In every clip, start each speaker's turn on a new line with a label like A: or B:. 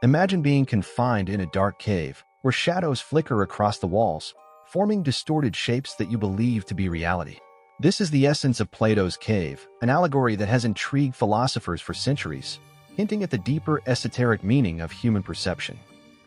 A: Imagine being confined in a dark cave where shadows flicker across the walls, forming distorted shapes that you believe to be reality. This is the essence of Plato's cave, an allegory that has intrigued philosophers for centuries, hinting at the deeper esoteric meaning of human perception.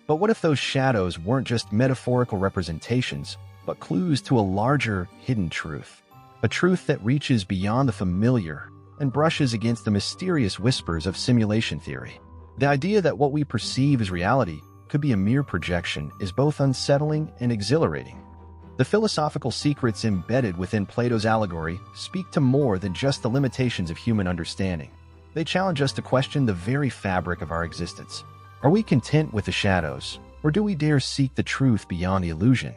A: But what if those shadows weren't just metaphorical representations, but clues to a larger, hidden truth? A truth that reaches beyond the familiar and brushes against the mysterious whispers of simulation theory. The idea that what we perceive as reality could be a mere projection is both unsettling and exhilarating. The philosophical secrets embedded within Plato's allegory speak to more than just the limitations of human understanding. They challenge us to question the very fabric of our existence. Are we content with the shadows, or do we dare seek the truth beyond the illusion?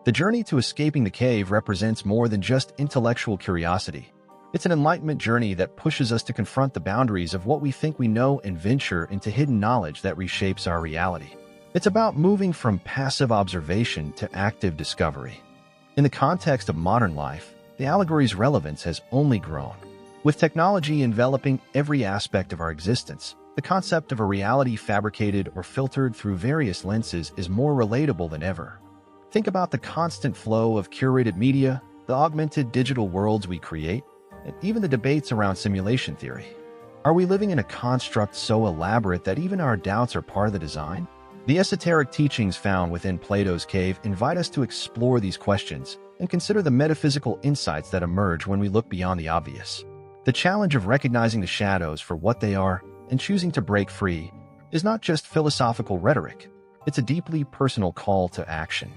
A: The journey to escaping the cave represents more than just intellectual curiosity. It's an enlightenment journey that pushes us to confront the boundaries of what we think we know and venture into hidden knowledge that reshapes our reality. It's about moving from passive observation to active discovery. In the context of modern life, the allegory's relevance has only grown. With technology enveloping every aspect of our existence, the concept of a reality fabricated or filtered through various lenses is more relatable than ever. Think about the constant flow of curated media, the augmented digital worlds we create, and even the debates around simulation theory. Are we living in a construct so elaborate that even our doubts are part of the design? The esoteric teachings found within Plato's cave invite us to explore these questions and consider the metaphysical insights that emerge when we look beyond the obvious. The challenge of recognizing the shadows for what they are and choosing to break free is not just philosophical rhetoric. It's a deeply personal call to action.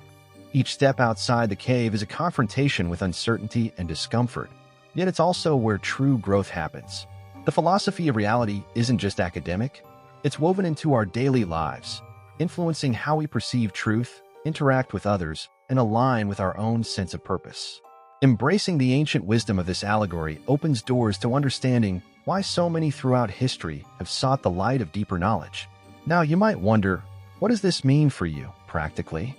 A: Each step outside the cave is a confrontation with uncertainty and discomfort, yet it's also where true growth happens. The philosophy of reality isn't just academic, it's woven into our daily lives, influencing how we perceive truth, interact with others, and align with our own sense of purpose. Embracing the ancient wisdom of this allegory opens doors to understanding why so many throughout history have sought the light of deeper knowledge. Now, you might wonder, what does this mean for you, practically?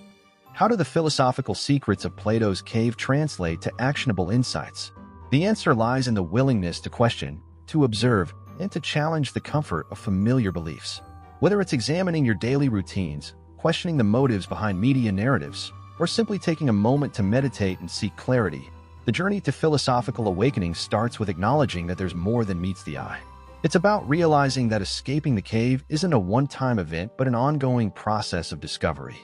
A: How do the philosophical secrets of Plato's cave translate to actionable insights? The answer lies in the willingness to question, to observe, and to challenge the comfort of familiar beliefs. Whether it's examining your daily routines, questioning the motives behind media narratives, or simply taking a moment to meditate and seek clarity, the journey to philosophical awakening starts with acknowledging that there's more than meets the eye. It's about realizing that escaping the cave isn't a one-time event but an ongoing process of discovery.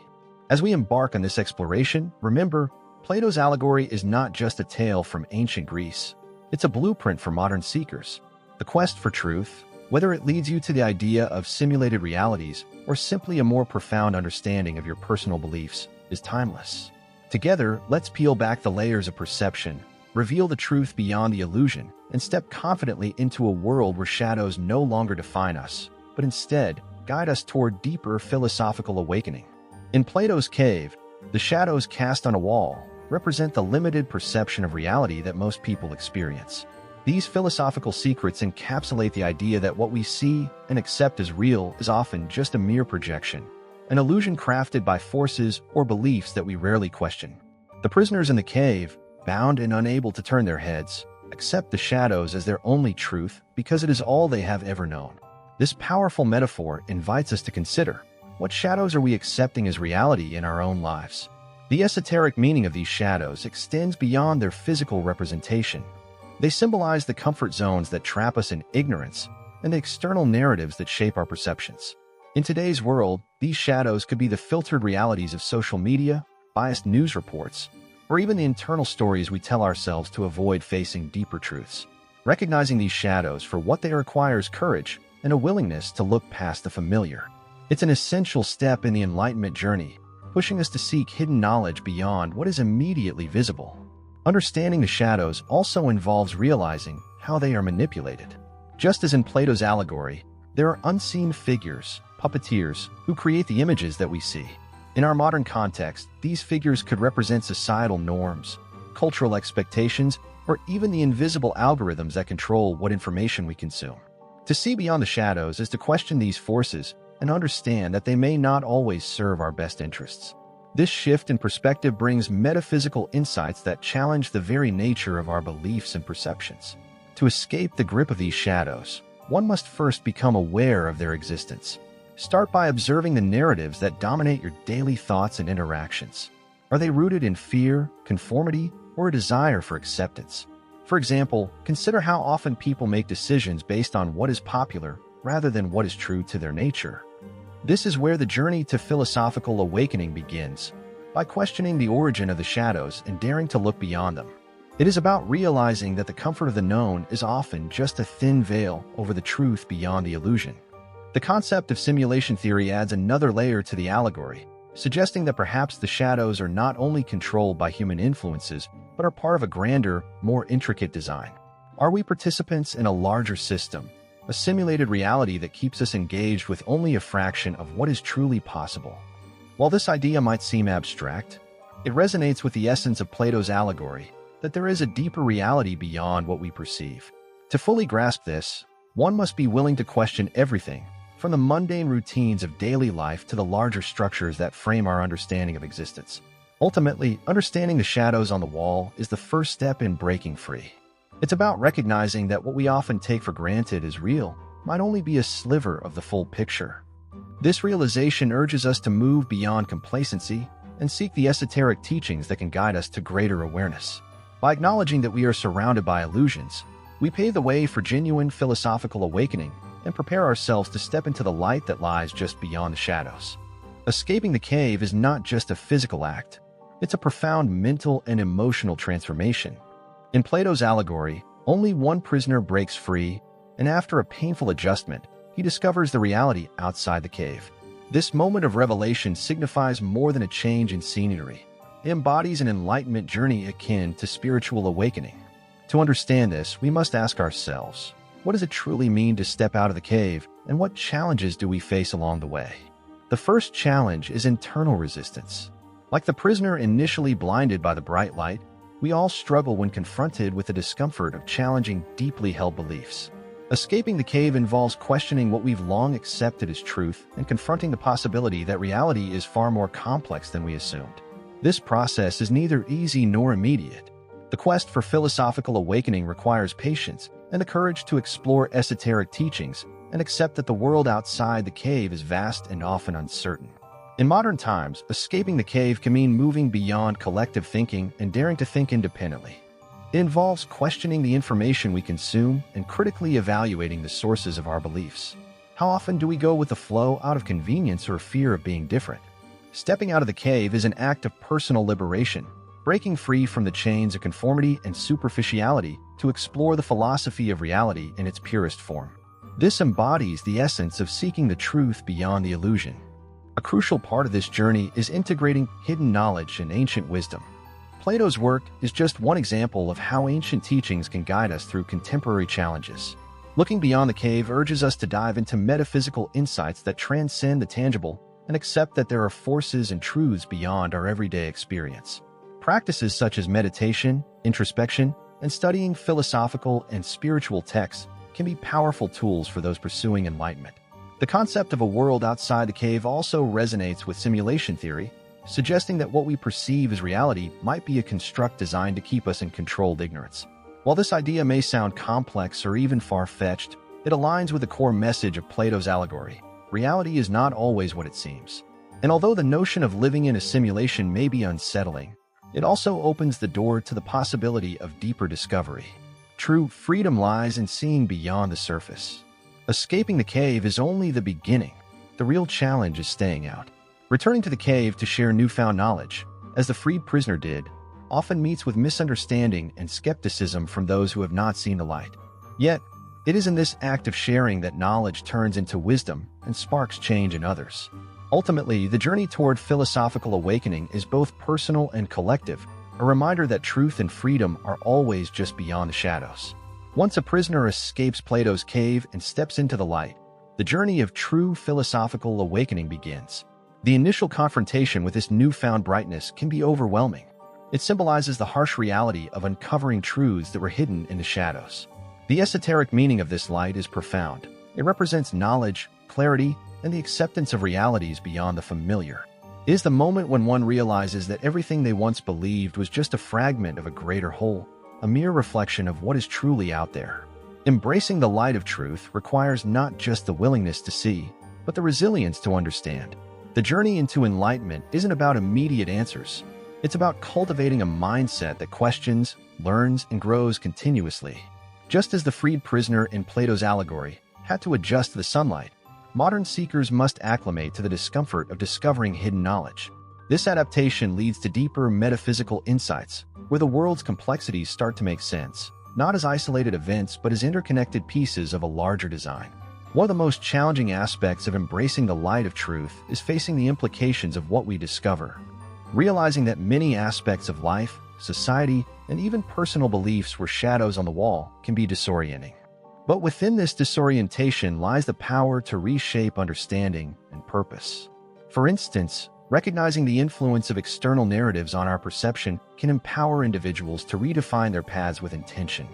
A: As we embark on this exploration, remember, Plato's allegory is not just a tale from ancient Greece. It's a blueprint for modern seekers. The quest for truth, whether it leads you to the idea of simulated realities or simply a more profound understanding of your personal beliefs, is timeless. Together, let's peel back the layers of perception, reveal the truth beyond the illusion, and step confidently into a world where shadows no longer define us, but instead guide us toward deeper philosophical awakening. In Plato's cave, the shadows cast on a wall represent the limited perception of reality that most people experience. These philosophical secrets encapsulate the idea that what we see and accept as real is often just a mere projection, an illusion crafted by forces or beliefs that we rarely question. The prisoners in the cave, bound and unable to turn their heads, accept the shadows as their only truth because it is all they have ever known. This powerful metaphor invites us to consider, what shadows are we accepting as reality in our own lives? The esoteric meaning of these shadows extends beyond their physical representation. They symbolize the comfort zones that trap us in ignorance and the external narratives that shape our perceptions. In today's world, these shadows could be the filtered realities of social media, biased news reports, or even the internal stories we tell ourselves to avoid facing deeper truths. Recognizing these shadows for what they requires courage and a willingness to look past the familiar. It's an essential step in the Enlightenment journey, pushing us to seek hidden knowledge beyond what is immediately visible. Understanding the shadows also involves realizing how they are manipulated. Just as in Plato's allegory, there are unseen figures, puppeteers, who create the images that we see. In our modern context, these figures could represent societal norms, cultural expectations, or even the invisible algorithms that control what information we consume. To see beyond the shadows is to question these forces and understand that they may not always serve our best interests. This shift in perspective brings metaphysical insights that challenge the very nature of our beliefs and perceptions. To escape the grip of these shadows, one must first become aware of their existence. Start by observing the narratives that dominate your daily thoughts and interactions. Are they rooted in fear, conformity, or a desire for acceptance? For example, consider how often people make decisions based on what is popular rather than what is true to their nature. This is where the journey to philosophical awakening begins, by questioning the origin of the shadows and daring to look beyond them. It is about realizing that the comfort of the known is often just a thin veil over the truth beyond the illusion. The concept of simulation theory adds another layer to the allegory, suggesting that perhaps the shadows are not only controlled by human influences, but are part of a grander, more intricate design. Are we participants in a larger system, a simulated reality that keeps us engaged with only a fraction of what is truly possible? While this idea might seem abstract, it resonates with the essence of Plato's allegory, that there is a deeper reality beyond what we perceive. To fully grasp this, one must be willing to question everything, from the mundane routines of daily life to the larger structures that frame our understanding of existence. Ultimately, understanding the shadows on the wall is the first step in breaking free. It's about recognizing that what we often take for granted as real might only be a sliver of the full picture. This realization urges us to move beyond complacency and seek the esoteric teachings that can guide us to greater awareness. By acknowledging that we are surrounded by illusions, we pave the way for genuine philosophical awakening and prepare ourselves to step into the light that lies just beyond the shadows. Escaping the cave is not just a physical act, it's a profound mental and emotional transformation. In Plato's allegory, only one prisoner breaks free, and after a painful adjustment, he discovers the reality outside the cave. This moment of revelation signifies more than a change in scenery. It embodies an enlightenment journey akin to spiritual awakening. To understand this, we must ask ourselves, what does it truly mean to step out of the cave, and what challenges do we face along the way? The first challenge is internal resistance. Like the prisoner initially blinded by the bright light, we all struggle when confronted with the discomfort of challenging deeply held beliefs. Escaping the cave involves questioning what we've long accepted as truth and confronting the possibility that reality is far more complex than we assumed. This process is neither easy nor immediate. The quest for philosophical awakening requires patience and the courage to explore esoteric teachings and accept that the world outside the cave is vast and often uncertain. In modern times, escaping the cave can mean moving beyond collective thinking and daring to think independently. It involves questioning the information we consume and critically evaluating the sources of our beliefs. How often do we go with the flow out of convenience or fear of being different? Stepping out of the cave is an act of personal liberation, breaking free from the chains of conformity and superficiality to explore the philosophy of reality in its purest form. This embodies the essence of seeking the truth beyond the illusion. A crucial part of this journey is integrating hidden knowledge and ancient wisdom. Plato's work is just one example of how ancient teachings can guide us through contemporary challenges. Looking beyond the cave urges us to dive into metaphysical insights that transcend the tangible and accept that there are forces and truths beyond our everyday experience. Practices such as meditation, introspection, and studying philosophical and spiritual texts can be powerful tools for those pursuing enlightenment. The concept of a world outside the cave also resonates with simulation theory, suggesting that what we perceive as reality might be a construct designed to keep us in controlled ignorance. While this idea may sound complex or even far-fetched, it aligns with the core message of Plato's allegory. Reality is not always what it seems. And although the notion of living in a simulation may be unsettling, it also opens the door to the possibility of deeper discovery. True freedom lies in seeing beyond the surface. Escaping the cave is only the beginning. The real challenge is staying out. Returning to the cave to share newfound knowledge, as the freed prisoner did, often meets with misunderstanding and skepticism from those who have not seen the light. Yet, it is in this act of sharing that knowledge turns into wisdom and sparks change in others. Ultimately, the journey toward philosophical awakening is both personal and collective, a reminder that truth and freedom are always just beyond the shadows. Once a prisoner escapes Plato's cave and steps into the light, the journey of true philosophical awakening begins. The initial confrontation with this newfound brightness can be overwhelming. It symbolizes the harsh reality of uncovering truths that were hidden in the shadows. The esoteric meaning of this light is profound. It represents knowledge, clarity, and the acceptance of realities beyond the familiar. It is the moment when one realizes that everything they once believed was just a fragment of a greater whole, a mere reflection of what is truly out there. Embracing the light of truth requires not just the willingness to see, but but the resilience to understand. The journey into enlightenment isn't about immediate answers. It's about cultivating a mindset that questions, learns, and grows continuously. Just as the freed prisoner in Plato's allegory had to adjust to the sunlight, modern seekers must acclimate to the discomfort of discovering hidden knowledge. This adaptation leads to deeper metaphysical insights, where the world's complexities start to make sense, not as isolated events but as interconnected pieces of a larger design. One of the most challenging aspects of embracing the light of truth is facing the implications of what we discover. Realizing that many aspects of life, society, and even personal beliefs were shadows on the wall can be disorienting. But within this disorientation lies the power to reshape understanding and purpose. For instance, recognizing the influence of external narratives on our perception can empower individuals to redefine their paths with intention.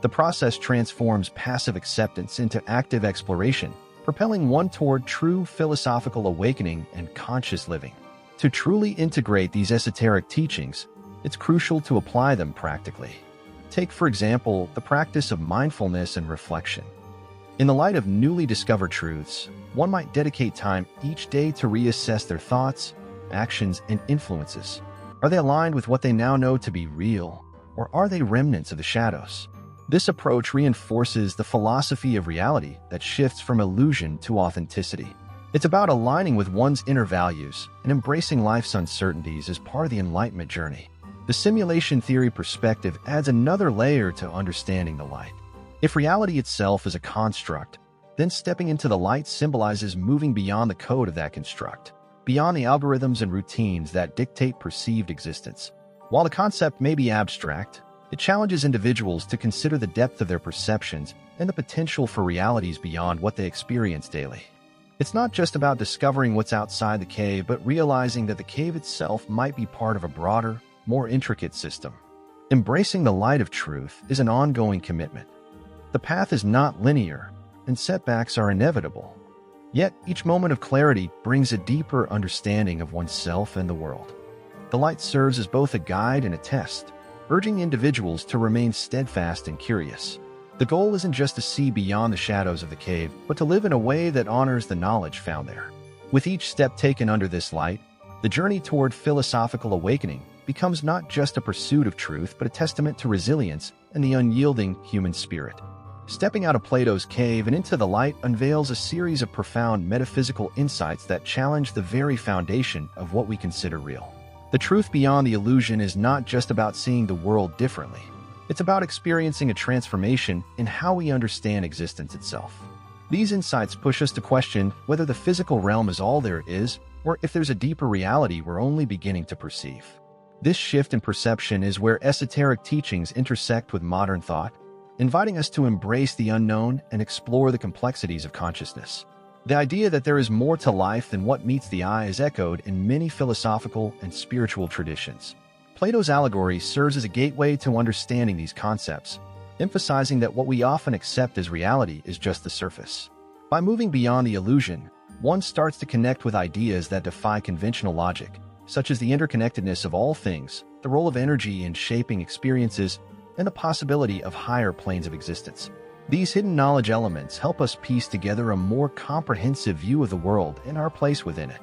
A: The process transforms passive acceptance into active exploration, propelling one toward true philosophical awakening and conscious living. To truly integrate these esoteric teachings, it's crucial to apply them practically. Take, for example, the practice of mindfulness and reflection. In the light of newly discovered truths, one might dedicate time each day to reassess their thoughts, actions, and influences. Are they aligned with what they now know to be real, or are they remnants of the shadows? This approach reinforces the philosophy of reality that shifts from illusion to authenticity. It's about aligning with one's inner values and embracing life's uncertainties as part of the Enlightenment journey. The simulation theory perspective adds another layer to understanding the light. If reality itself is a construct, then stepping into the light symbolizes moving beyond the code of that construct, beyond the algorithms and routines that dictate perceived existence. While the concept may be abstract, it challenges individuals to consider the depth of their perceptions and the potential for realities beyond what they experience daily. It's not just about discovering what's outside the cave, but realizing that the cave itself might be part of a broader, more intricate system. Embracing the light of truth is an ongoing commitment. The path is not linear, and setbacks are inevitable. Yet, each moment of clarity brings a deeper understanding of oneself and the world. The light serves as both a guide and a test, urging individuals to remain steadfast and curious. The goal isn't just to see beyond the shadows of the cave, but to live in a way that honors the knowledge found there. With each step taken under this light, the journey toward philosophical awakening becomes not just a pursuit of truth, but a testament to resilience and the unyielding human spirit. Stepping out of Plato's cave and into the light unveils a series of profound metaphysical insights that challenge the very foundation of what we consider real. The truth beyond the illusion is not just about seeing the world differently. It's about experiencing a transformation in how we understand existence itself. These insights push us to question whether the physical realm is all there is, or if there's a deeper reality we're only beginning to perceive. This shift in perception is where esoteric teachings intersect with modern thought, inviting us to embrace the unknown and explore the complexities of consciousness. The idea that there is more to life than what meets the eye is echoed in many philosophical and spiritual traditions. Plato's allegory serves as a gateway to understanding these concepts, emphasizing that what we often accept as reality is just the surface. By moving beyond the illusion, one starts to connect with ideas that defy conventional logic, such as the interconnectedness of all things, the role of energy in shaping experiences, and the possibility of higher planes of existence. These hidden knowledge elements help us piece together a more comprehensive view of the world and our place within it.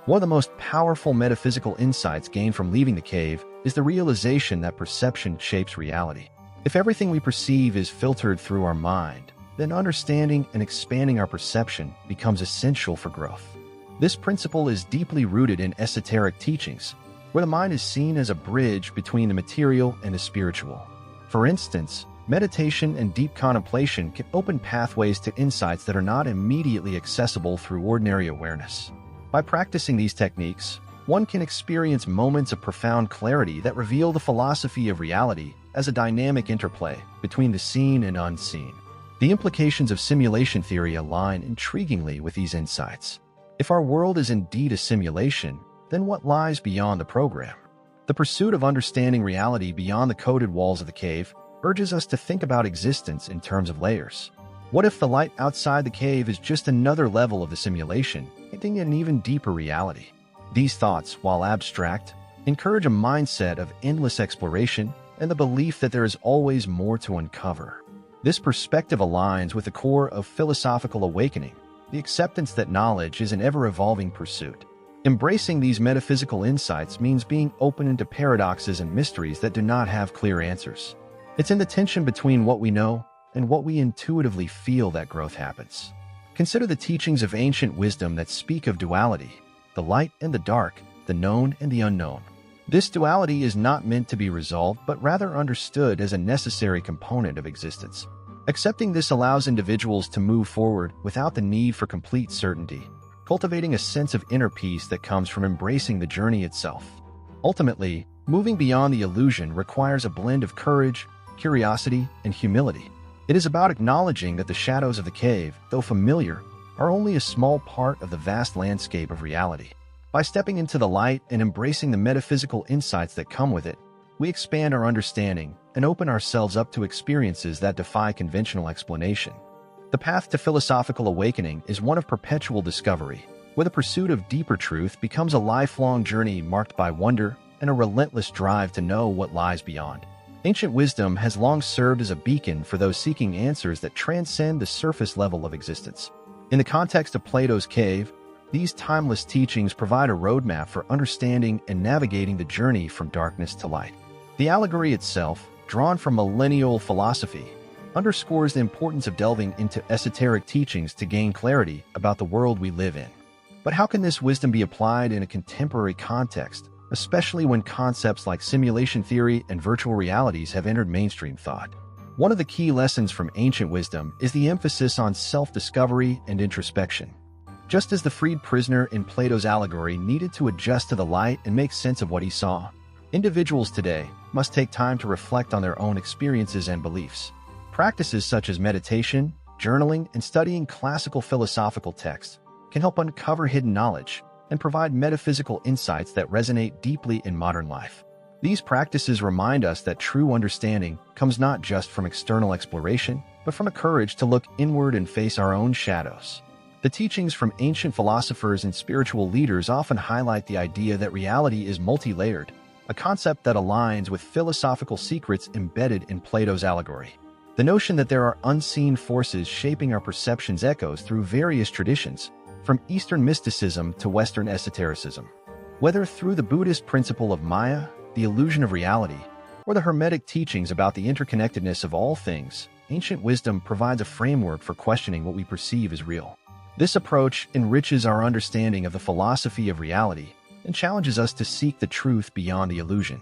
A: One of the most powerful metaphysical insights gained from leaving the cave is the realization that perception shapes reality. If everything we perceive is filtered through our mind, then understanding and expanding our perception becomes essential for growth. This principle is deeply rooted in esoteric teachings, where the mind is seen as a bridge between the material and the spiritual. For instance, meditation and deep contemplation can open pathways to insights that are not immediately accessible through ordinary awareness. By practicing these techniques, one can experience moments of profound clarity that reveal the philosophy of reality as a dynamic interplay between the seen and unseen. The implications of simulation theory align intriguingly with these insights. If our world is indeed a simulation, then what lies beyond the program? The pursuit of understanding reality beyond the coded walls of the cave urges us to think about existence in terms of layers. What if the light outside the cave is just another level of the simulation, hinting at an even deeper reality? These thoughts, while abstract, encourage a mindset of endless exploration and the belief that there is always more to uncover. This perspective aligns with the core of philosophical awakening, the acceptance that knowledge is an ever-evolving pursuit. Embracing these metaphysical insights means being open into paradoxes and mysteries that do not have clear answers. It's in the tension between what we know and what we intuitively feel that growth happens. Consider the teachings of ancient wisdom that speak of duality, the light and the dark, the known and the unknown. This duality is not meant to be resolved, but rather understood as a necessary component of existence. Accepting this allows individuals to move forward without the need for complete certainty, cultivating a sense of inner peace that comes from embracing the journey itself. Ultimately, moving beyond the illusion requires a blend of courage, curiosity, and humility. It is about acknowledging that the shadows of the cave, though familiar, are only a small part of the vast landscape of reality. By stepping into the light and embracing the metaphysical insights that come with it, we expand our understanding and open ourselves up to experiences that defy conventional explanation. The path to philosophical awakening is one of perpetual discovery, where the pursuit of deeper truth becomes a lifelong journey marked by wonder and a relentless drive to know what lies beyond. Ancient wisdom has long served as a beacon for those seeking answers that transcend the surface level of existence. In the context of Plato's cave, these timeless teachings provide a roadmap for understanding and navigating the journey from darkness to light. The allegory itself, drawn from millennial philosophy, underscores the importance of delving into esoteric teachings to gain clarity about the world we live in. But how can this wisdom be applied in a contemporary context, especially when concepts like simulation theory and virtual realities have entered mainstream thought? One of the key lessons from ancient wisdom is the emphasis on self-discovery and introspection. Just as the freed prisoner in Plato's allegory needed to adjust to the light and make sense of what he saw, individuals today must take time to reflect on their own experiences and beliefs. Practices such as meditation, journaling, and studying classical philosophical texts can help uncover hidden knowledge and provide metaphysical insights that resonate deeply in modern life. These practices remind us that true understanding comes not just from external exploration, but from a courage to look inward and face our own shadows. The teachings from ancient philosophers and spiritual leaders often highlight the idea that reality is multi-layered, a concept that aligns with philosophical secrets embedded in Plato's allegory. The notion that there are unseen forces shaping our perceptions echoes through various traditions, from Eastern mysticism to Western esotericism. Whether through the Buddhist principle of Maya, the illusion of reality, or the Hermetic teachings about the interconnectedness of all things, ancient wisdom provides a framework for questioning what we perceive as real. This approach enriches our understanding of the philosophy of reality and challenges us to seek the truth beyond the illusion.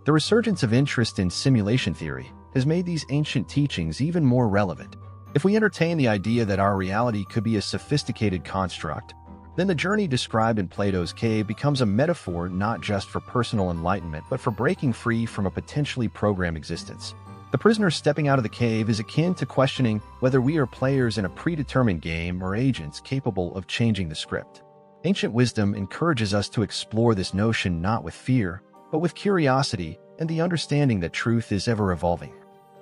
A: The resurgence of interest in simulation theory has made these ancient teachings even more relevant. If we entertain the idea that our reality could be a sophisticated construct, then the journey described in Plato's cave becomes a metaphor not just for personal enlightenment, but for breaking free from a potentially programmed existence. The prisoner stepping out of the cave is akin to questioning whether we are players in a predetermined game or agents capable of changing the script. Ancient wisdom encourages us to explore this notion not with fear, but with curiosity and the understanding that truth is ever-evolving.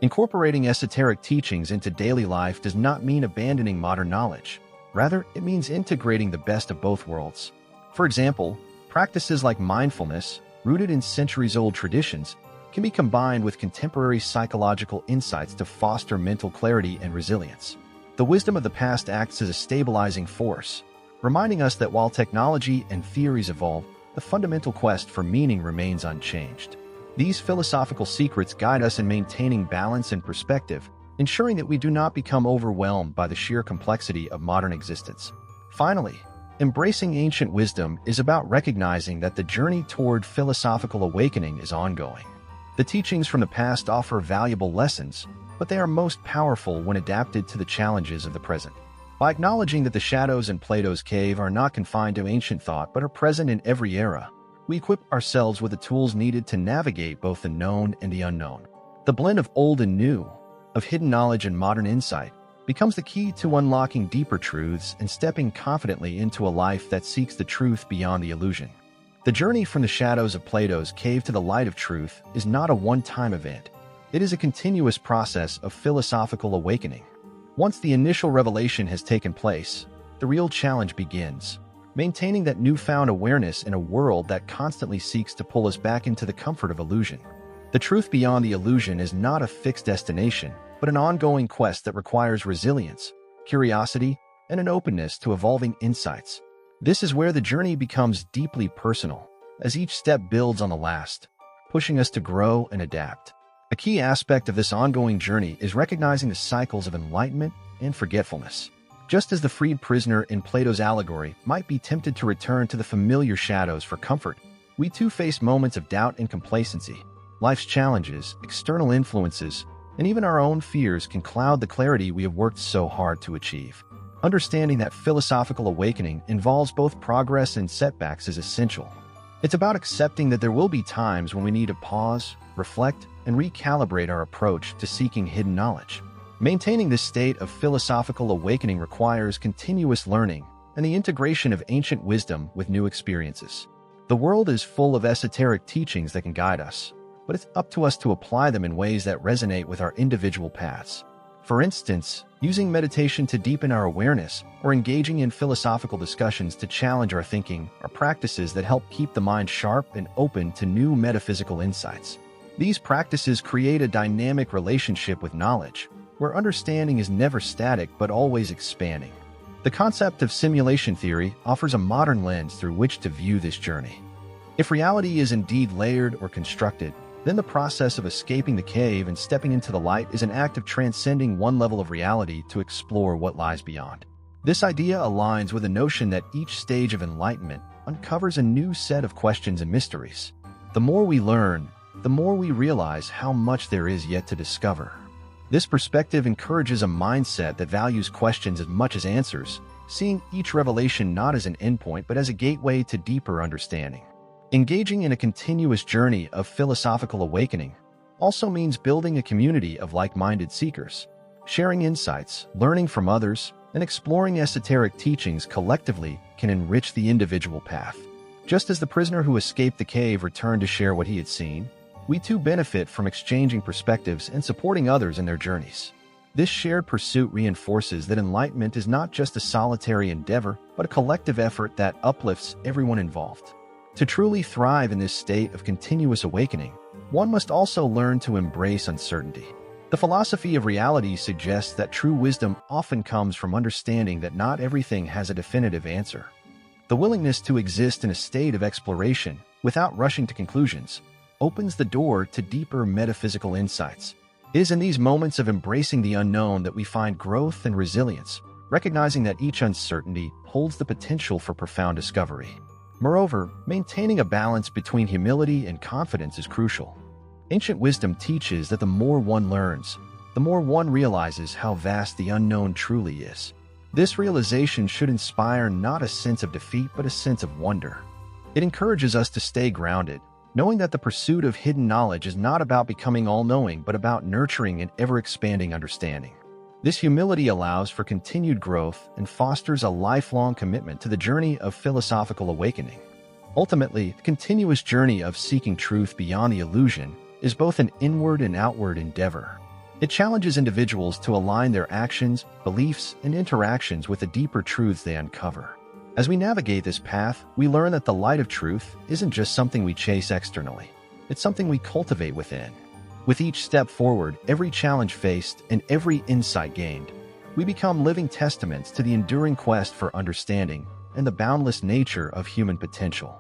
A: Incorporating esoteric teachings into daily life does not mean abandoning modern knowledge. Rather, it means integrating the best of both worlds. For example, practices like mindfulness, rooted in centuries-old traditions, can be combined with contemporary psychological insights to foster mental clarity and resilience. The wisdom of the past acts as a stabilizing force, reminding us that while technology and theories evolve, the fundamental quest for meaning remains unchanged. These philosophical secrets guide us in maintaining balance and perspective, ensuring that we do not become overwhelmed by the sheer complexity of modern existence. Finally, embracing ancient wisdom is about recognizing that the journey toward philosophical awakening is ongoing. The teachings from the past offer valuable lessons, but they are most powerful when adapted to the challenges of the present. By acknowledging that the shadows in Plato's cave are not confined to ancient thought but are present in every era, we equip ourselves with the tools needed to navigate both the known and the unknown. The blend of old and new, of hidden knowledge and modern insight, becomes the key to unlocking deeper truths and stepping confidently into a life that seeks the truth beyond the illusion. The journey from the shadows of Plato's cave to the light of truth is not a one-time event. It is a continuous process of philosophical awakening. Once the initial revelation has taken place, the real challenge begins. Maintaining that newfound awareness in a world that constantly seeks to pull us back into the comfort of illusion. The truth beyond the illusion is not a fixed destination, but an ongoing quest that requires resilience, curiosity, and an openness to evolving insights. This is where the journey becomes deeply personal, as each step builds on the last, pushing us to grow and adapt. A key aspect of this ongoing journey is recognizing the cycles of enlightenment and forgetfulness. Just as the freed prisoner in Plato's allegory might be tempted to return to the familiar shadows for comfort, we too face moments of doubt and complacency. Life's challenges, external influences, and even our own fears can cloud the clarity we have worked so hard to achieve. Understanding that philosophical awakening involves both progress and setbacks is essential. It's about accepting that there will be times when we need to pause, reflect, and recalibrate our approach to seeking hidden knowledge. Maintaining this state of philosophical awakening requires continuous learning and the integration of ancient wisdom with new experiences. The world is full of esoteric teachings that can guide us, but it's up to us to apply them in ways that resonate with our individual paths. For instance, using meditation to deepen our awareness or engaging in philosophical discussions to challenge our thinking are practices that help keep the mind sharp and open to new metaphysical insights. These practices create a dynamic relationship with knowledge, where understanding is never static but always expanding. The concept of simulation theory offers a modern lens through which to view this journey. If reality is indeed layered or constructed, then the process of escaping the cave and stepping into the light is an act of transcending one level of reality to explore what lies beyond. This idea aligns with the notion that each stage of enlightenment uncovers a new set of questions and mysteries. The more we learn, the more we realize how much there is yet to discover. This perspective encourages a mindset that values questions as much as answers, seeing each revelation not as an endpoint but as a gateway to deeper understanding. Engaging in a continuous journey of philosophical awakening also means building a community of like-minded seekers. Sharing insights, learning from others, and exploring esoteric teachings collectively can enrich the individual path. Just as the prisoner who escaped the cave returned to share what he had seen, we too benefit from exchanging perspectives and supporting others in their journeys. This shared pursuit reinforces that enlightenment is not just a solitary endeavor, but a collective effort that uplifts everyone involved. To truly thrive in this state of continuous awakening, one must also learn to embrace uncertainty. The philosophy of reality suggests that true wisdom often comes from understanding that not everything has a definitive answer. The willingness to exist in a state of exploration, without rushing to conclusions, opens the door to deeper metaphysical insights. It is in these moments of embracing the unknown that we find growth and resilience, recognizing that each uncertainty holds the potential for profound discovery. Moreover, maintaining a balance between humility and confidence is crucial. Ancient wisdom teaches that the more one learns, the more one realizes how vast the unknown truly is. This realization should inspire not a sense of defeat but a sense of wonder. It encourages us to stay grounded, knowing that the pursuit of hidden knowledge is not about becoming all-knowing but about nurturing an ever-expanding understanding. This humility allows for continued growth and fosters a lifelong commitment to the journey of philosophical awakening. Ultimately, the continuous journey of seeking truth beyond the illusion is both an inward and outward endeavor. It challenges individuals to align their actions, beliefs, and interactions with the deeper truths they uncover. As we navigate this path, we learn that the light of truth isn't just something we chase externally. It's something we cultivate within. With each step forward, every challenge faced, and every insight gained, we become living testaments to the enduring quest for understanding and the boundless nature of human potential.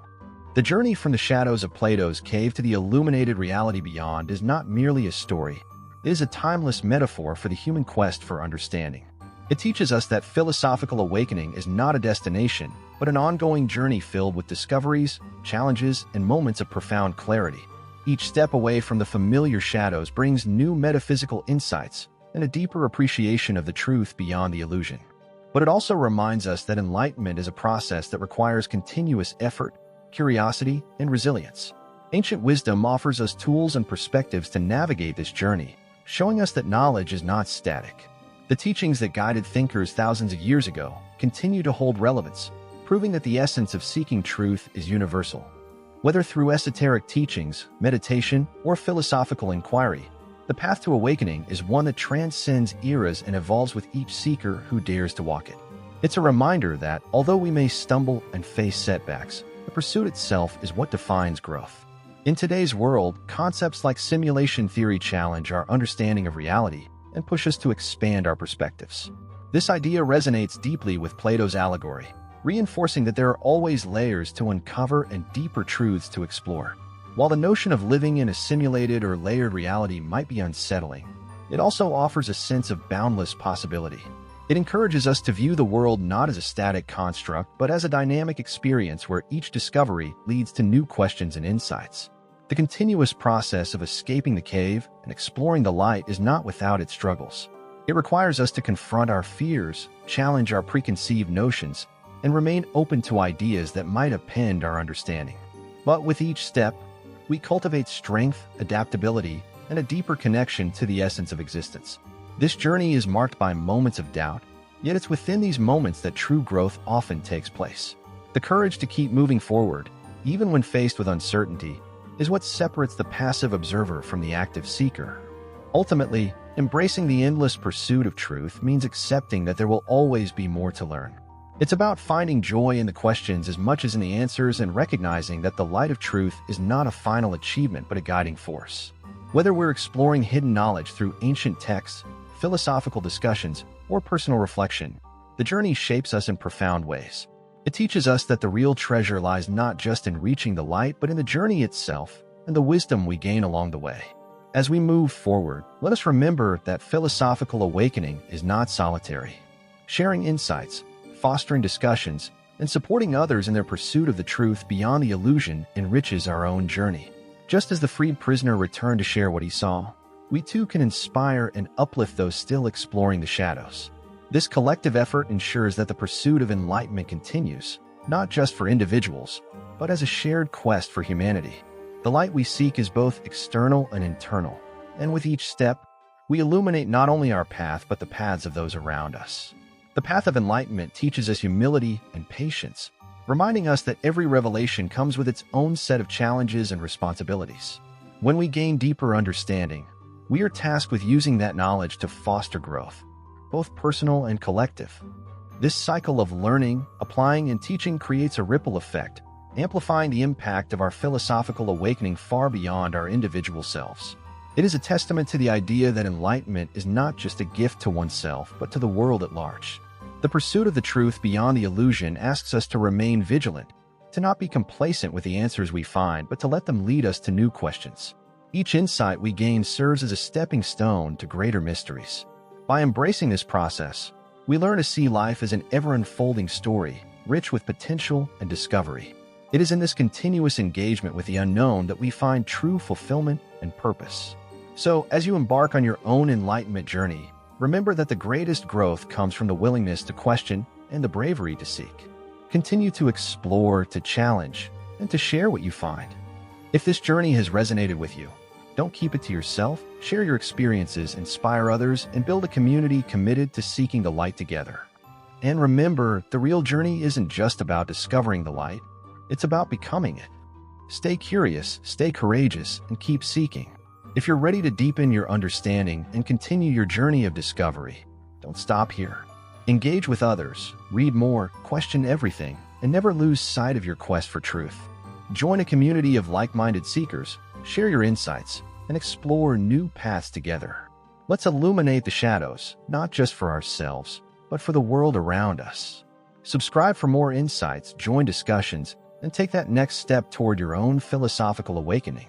A: The journey from the shadows of Plato's cave to the illuminated reality beyond is not merely a story. It is a timeless metaphor for the human quest for understanding. It teaches us that philosophical awakening is not a destination, but an ongoing journey filled with discoveries, challenges, and moments of profound clarity. Each step away from the familiar shadows brings new metaphysical insights and a deeper appreciation of the truth beyond the illusion. But it also reminds us that enlightenment is a process that requires continuous effort, curiosity, and resilience. Ancient wisdom offers us tools and perspectives to navigate this journey, showing us that knowledge is not static. The teachings that guided thinkers thousands of years ago continue to hold relevance, proving that the essence of seeking truth is universal. Whether through esoteric teachings, meditation, or philosophical inquiry, the path to awakening is one that transcends eras and evolves with each seeker who dares to walk it. It's a reminder that, although we may stumble and face setbacks, the pursuit itself is what defines growth. In today's world, concepts like simulation theory challenge our understanding of reality and push us to expand our perspectives. This idea resonates deeply with Plato's allegory, reinforcing that there are always layers to uncover and deeper truths to explore. While the notion of living in a simulated or layered reality might be unsettling, it also offers a sense of boundless possibility. It encourages us to view the world not as a static construct, but as a dynamic experience where each discovery leads to new questions and insights. The continuous process of escaping the cave and exploring the light is not without its struggles. It requires us to confront our fears, challenge our preconceived notions, and remain open to ideas that might upend our understanding. But with each step, we cultivate strength, adaptability, and a deeper connection to the essence of existence. This journey is marked by moments of doubt, yet it's within these moments that true growth often takes place. The courage to keep moving forward, even when faced with uncertainty, is what separates the passive observer from the active seeker. Ultimately, embracing the endless pursuit of truth means accepting that there will always be more to learn. It's about finding joy in the questions as much as in the answers and recognizing that the light of truth is not a final achievement but a guiding force. Whether we're exploring hidden knowledge through ancient texts, philosophical discussions, or personal reflection, the journey shapes us in profound ways. It teaches us that the real treasure lies not just in reaching the light but in the journey itself and the wisdom we gain along the way. As we move forward, let us remember that philosophical awakening is not solitary. Sharing insights, fostering discussions, and supporting others in their pursuit of the truth beyond the illusion enriches our own journey. Just as the freed prisoner returned to share what he saw, we too can inspire and uplift those still exploring the shadows. This collective effort ensures that the pursuit of enlightenment continues, not just for individuals, but as a shared quest for humanity. The light we seek is both external and internal, and with each step, we illuminate not only our path but the paths of those around us. The path of enlightenment teaches us humility and patience, reminding us that every revelation comes with its own set of challenges and responsibilities. When we gain deeper understanding, we are tasked with using that knowledge to foster growth, both personal and collective. This cycle of learning, applying, and teaching creates a ripple effect, amplifying the impact of our philosophical awakening far beyond our individual selves. It is a testament to the idea that enlightenment is not just a gift to oneself, but to the world at large. The pursuit of the truth beyond the illusion asks us to remain vigilant, to not be complacent with the answers we find, but to let them lead us to new questions. Each insight we gain serves as a stepping stone to greater mysteries. By embracing this process, we learn to see life as an ever-unfolding story, rich with potential and discovery. It is in this continuous engagement with the unknown that we find true fulfillment and purpose. So, as you embark on your own enlightenment journey, remember that the greatest growth comes from the willingness to question and the bravery to seek. Continue to explore, to challenge, and to share what you find. If this journey has resonated with you, don't keep it to yourself. Share your experiences, inspire others, and build a community committed to seeking the light together. And remember, the real journey isn't just about discovering the light, it's about becoming it. Stay curious, stay courageous, and keep seeking. If you're ready to deepen your understanding and continue your journey of discovery, don't stop here. Engage with others, read more, question everything, and never lose sight of your quest for truth. Join a community of like-minded seekers, share your insights, and explore new paths together. Let's illuminate the shadows, not just for ourselves, but for the world around us. Subscribe for more insights, join discussions, and take that next step toward your own philosophical awakening.